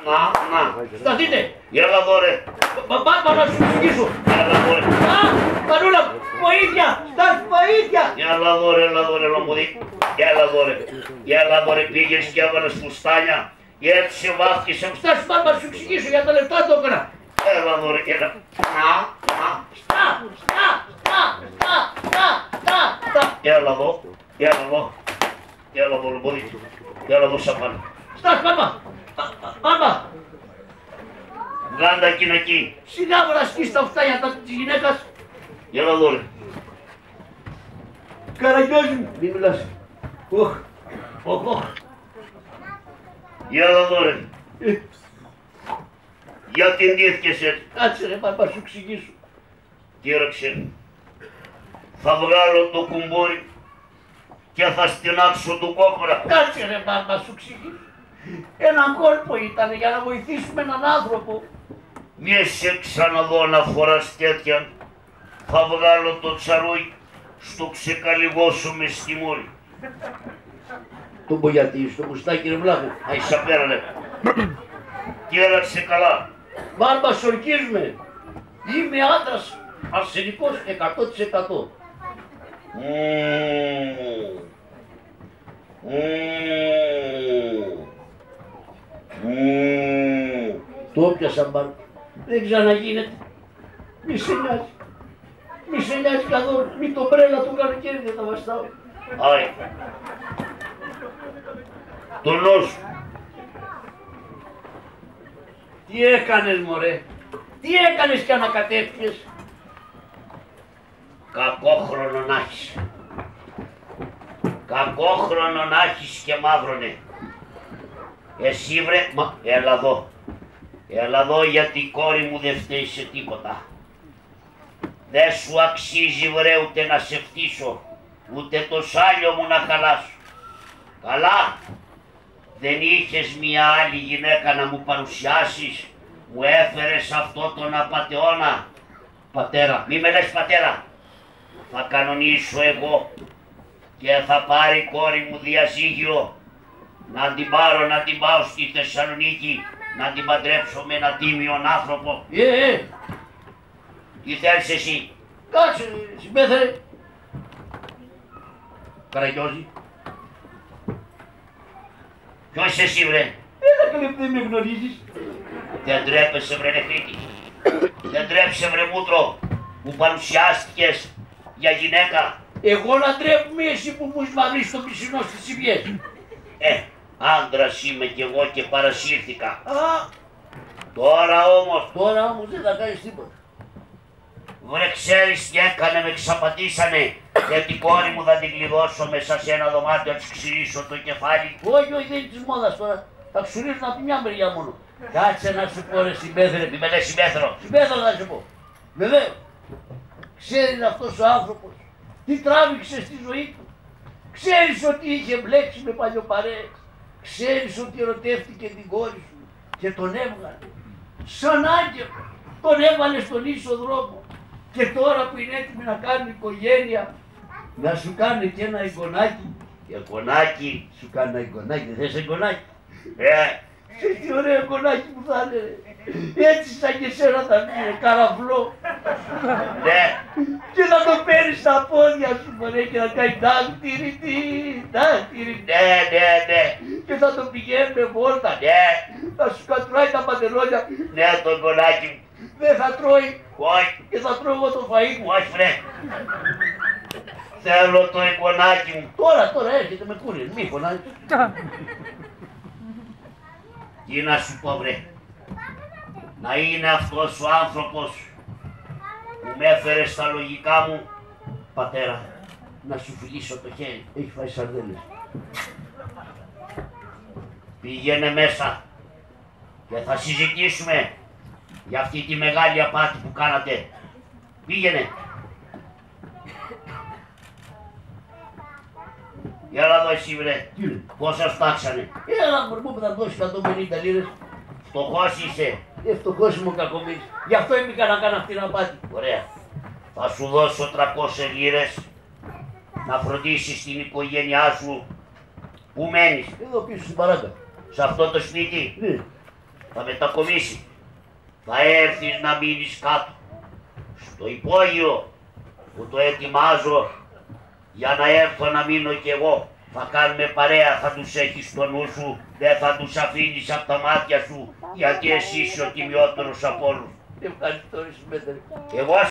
Να. Σταθείτε. Έλα εδώ ρε. Πάω να σου εξηγήσω. Έλα εδώ ρε. Μανούλα, βοήθεια, Στας, βοήθεια. Έλα εδώ ρε λομποδί. Έλα εδώ ρε, πήγες και έβαλες φουστάνια. Έτσι σε βάφτισε. Στας, πάω να σου εξηγήσω, για τα λεφτά το έκανα. Έλα εδώ ρε, έλα. Έλα εδώ λομποδί. Έλα εδώ σαπάνι. Στας, μάμα. Βγάντα εκείνα εκεί. Σιγά μου να σκίσεις τα φτάνια της γυναίκας. Έλα εδώ ρε. Καραγκιόζη μου. Μη μιλάς. Οχ. Έλα εδώ ρε. Γιατί ντύθηκες έτσι. Κάτσε ρε, πάω να σου εξηγήσω. Κοίταξε. Θα βγάλω το κουμπούρι και θα στινάξω του κόκορα. Κάτσε ρε, πάω να σου εξηγήσω. Ένα κόλπο ήταν για να βοηθήσουμε έναν άνθρωπο. Μη σε ξαναδώ να φοράς τέτοια. Θα βγάλω το τσαρούι, στο ξεκαλυβώσω με στη μούρη. Το μπογιατή, στο μουστάκι ρε βλάχο. Άισα πέρα ρε. Κοίταξε καλά. Μπάρμπα, σορκίζουμε. Είμαι άντρας, αρσενικός 100%. Το έπιασα μπάρμπα. Δεν ξαναγίνεται. Μη σε νοιάζει καθόλου. Μη το μπρέλα του καλοκαίρι δεν τα βαστάω. Άι. Το νου σου. Τι έκανες μωρέ. Τι έκανες και ανακατεύτηκες. Κακόχρονο να έχεις. Κακόχρονο να έχεις και μαύρονε. Εσύ βρε, έλα εδώ γιατί η κόρη μου δεν φταίει σε τίποτα. Δεν σου αξίζει βρε ούτε να σε φτύσω, ούτε το σάλιο μου να χαλάσω. Καλά, δεν είχες μια άλλη γυναίκα να μου παρουσιάσεις, μου έφερες αυτό τον απατεώνα. Πατέρα. Μη με λες πατέρα, θα κανονίσω εγώ και θα πάρει η κόρη μου διαζύγιο. Να την πάω στη Θεσσαλονίκη, να την παντρέψω με ένα τίμιον άνθρωπο. Τι θέλεις εσύ. Κάτσε, συμπέθερε. Καραγκιόζη. Ποιος είσαι εσύ βρε. Έλα καλέ, δεν με γνωρίζεις. Δεν τρέπεσαι βρε νεφίτη. Δεν τρέπεσαι βρε μούτρο. Μου παρουσιάστηκες για γυναίκα. Εγώ λατρεύομαι εσύ που μου σμαυρείς το πισινό στις σημειές. Άντρας είμαι κι εγώ και παρασύρθηκα. Τώρα όμως δεν θα κάνεις τίποτα. Βρε ξέρεις τι έκανε, με ξαπατήσανε και την κόρη μου θα την κλειδώσω μέσα σε ένα δωμάτιο, να της ξυρίσω το κεφάλι. Όχι, δεν είναι της μόδας τώρα. Θα ξυρίσουν από μια μεριά μόνο. Κάτσε να σου πω ρε συμπέθερε. Μη με λες συμπέθερο. Συμπέθερο θα σου πω. Βεβαίως. Ξέρεις αυτός ο άνθρωπος τι τράβηξε στη ζωή του. Ξέρεις ότι είχε μπλέξει με παλιοπαρέες. Ξέρεις ότι ερωτεύτηκε την κόρη σου και τον έβγαλε. Σαν άγγελο. Τον έβαλε στον ίσο δρόμο. Και τώρα που είναι έτοιμη να κάνει οικογένεια, να σου κάνει και ένα εγγονάκι. Εγγονάκι. Σου κάνει ένα εγγονάκι, δεν θες εγγονάκι. Ξέρεις τι ωραίο εγγονάκι που θα είναι. Έτσι σαν και σένα θα είναι, καραβλό. Ναι. Και θα το παίρνεις στα πόδια σου μωρέ και θα κάνει τάκτηριτι, τάκτηριτι. Ναι. Και θα το πηγαίνει με βόλτα. Ναι. Θα σου κατράει τα παντελόνια. Ναι, το εγγονάκι μου. Δεν θα τρώει. Όχι. Και θα τρώω εγώ το φαΐ μου. Όχι βρε. Θέλω το εγγονάκι μου. Τώρα έρχεται με κούρι, μη φωνάζεις. Τι να σου πω βρε. Να είναι αυτός ο άνθρωπος που με έφερε στα λογικά μου. Πατέρα, να σου φιλήσω το χέρι. Έχει φάει σαρδέλες. Πήγαινε μέσα και θα συζητήσουμε για αυτή τη μεγάλη απάτη που κάνατε. Πήγαινε. Έλα εδώ εσύ βρε. Πόσα στάξανε. Έλα μωρμό που θα δώσει 150 λίρες. Φτωχός είσαι. Φτωχός είμαι ο κακομοίρης. Γι' αυτό είμαι να κάνω αυτή την απάτη. Ωραία. Θα σου δώσω 300 λίρες να φροντίσεις την οικογένειά σου. Πού μένεις? Εδώ πίσω στην παράγκα. Σε αυτό το σπίτι. Ναι. θα μετακομίσει. Θα έρθεις να μείνεις κάτω, στο υπόγειο που το ετοιμάζω για να έρθω να μείνω κι εγώ. Θα κάνουμε παρέα, θα τους έχεις στο νου σου, δεν θα τους αφήνεις από τα μάτια σου, γιατί εσύ είσαι ο τιμιότερος από όλους. Ευχαριστώ, Ρεσμέτερ. Εγώ